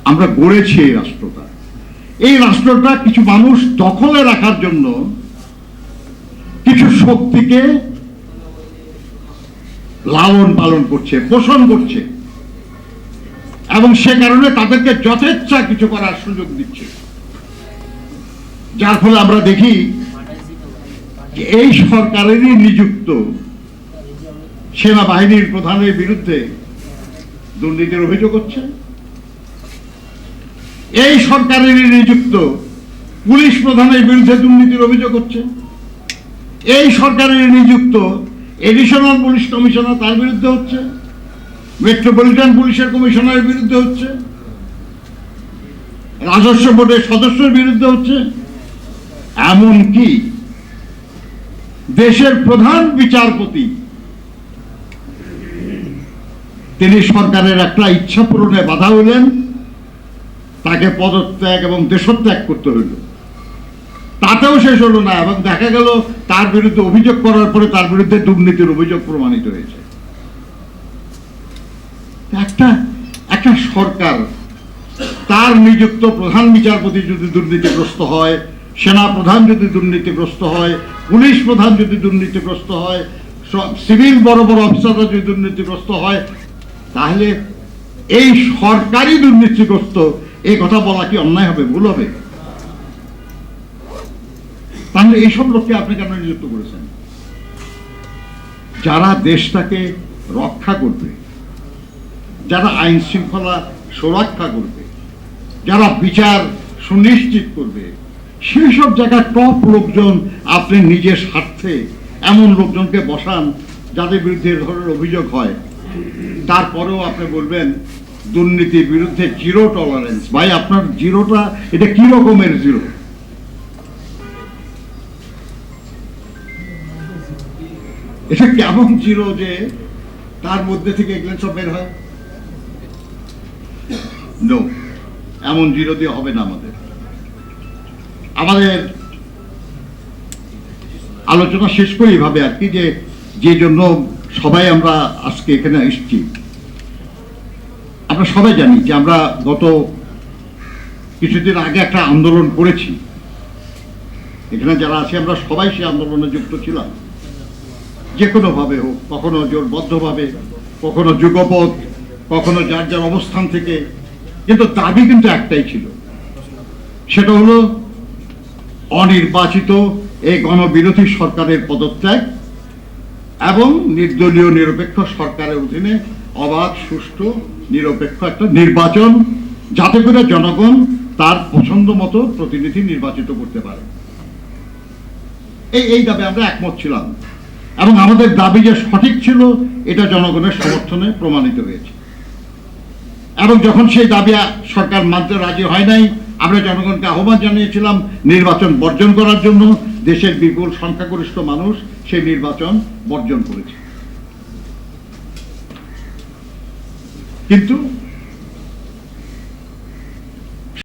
আমরা গড়েছি এই রাষ্ট্রটা কিছু মানুষ দখলে রাখার জন্য কিছু শক্তিকে লালন পালন করছে, পোষণ করছে, এবং সে কারণে তাদেরকে যথেচ্ছা কিছু করার সুযোগ দিচ্ছে। যার ফলে আমরা দেখি যে এই সরকারেরই নিযুক্ত সেনাবাহিনীর প্রধানের বিরুদ্ধে দুর্নীতির অভিযোগ হচ্ছে, এই সরকারেরই নিযুক্ত পুলিশ প্রধানের বিরুদ্ধে দুর্নীতির অভিযোগ হচ্ছে, এই সরকারের নিযুক্ত এডিশনাল পুলিশ কমিশনার তার বিরুদ্ধে হচ্ছে, মেট্রোপলিটন পুলিশের কমিশনারের বিরুদ্ধে হচ্ছে, রাজস্ব বোর্ডের সদস্যের বিরুদ্ধে হচ্ছে, এমনকি দেশের প্রধান বিচারপতি তিনি সরকারের একটা ইচ্ছা পূরণে বাধা হলেন, তাকে পদত্যাগ এবং দেশত্যাগ করতে হইল। তাতেও শেষ হলো না, এবং দেখা গেল তার বিরুদ্ধে অভিযোগ করার পরে তার বিরুদ্ধে দুর্নীতির অভিযোগ প্রমাণিত হয়েছে। একটা সরকার তার নিযুক্ত প্রধান বিচারপতি যদি দুর্নীতিগ্রস্ত হয়, সেনা প্রধান যদি দুর্নীতিগ্রস্ত হয়, পুলিশ প্রধান যদি দুর্নীতিগ্রস্ত হয়, সিভিল বড় বড় অফিসাররা যদি দুর্নীতিগ্রস্ত হয়, তাহলে এই সরকারই দুর্নীতিগ্রস্ত এই কথা বলা কি অন্যায় হবে, ভুল হবে? তাহলে এইসব লোককে আপনি কেন নিযুক্ত করেছেন? যারা দেশটাকে রক্ষা করবে, যারা আইন শৃঙ্খলা সুরক্ষা করবে, যারা বিচার সুনিশ্চিত করবে, সেই সব জায়গায় টপ লোকজন আপনি নিজের স্বার্থে এমন লোকজনকে বসান যাদের বিরুদ্ধে ধরনের অভিযোগ হয়, তারপরেও আপনি বলবেন দুর্নীতির বিরুদ্ধে জিরো টলারেন্স। ভাই, আপনার জিরোটা এটা কি রকমের জিরো? এটা কেমন জিরো যে তার মধ্যে থেকে এগুলো সব বের হয়? নো, এমন জিরো দিয়ে হবে না। আমাদের আলোচনা শেষ করি ভাবে আর কি, যে জন্য সবাই আমরা আজকে এখানে এসেছি। আমরা সবাই জানি যে আমরা গত কিছুদিন আগে একটা আন্দোলন করেছি, এখানে যারা আছে আমরা সবাই সেই আন্দোলনে যুক্ত ছিলাম, যে কোনো ভাবে হোক, কখনো জোটবদ্ধভাবে, কখনো যুগপৎ, কখনো যার যার অবস্থান থেকে, কিন্তু দাবি কিন্তু একটাই ছিল, সেটা হলো অনির্বাচিত এই গণবিরোধী সরকারের পদত্যাগ এবং নির্দলীয় নিরপেক্ষ সরকারের অধীনে অবাধ, সুষ্ঠু, নিরপেক্ষ একটা নির্বাচন, যাতে করে জনগণ তার পছন্দ মতো প্রতিনিধি নির্বাচিত করতে পারে। এই দাবি আমরা একমত ছিলাম, এবং আমাদের দাবি যে সঠিক ছিল এটা জনগণের সমর্থনে প্রমাণিত হয়েছে। এবং যখন সেই দাবি সরকার মানতে রাজি হয় নাই, আমরা জনগণকে আহ্বান জানিয়েছিলাম নির্বাচন বর্জন করার জন্য। দেশের বিপুল সংখ্যাগরিষ্ঠ মানুষ সেই নির্বাচন বর্জন করেছে। কিন্তু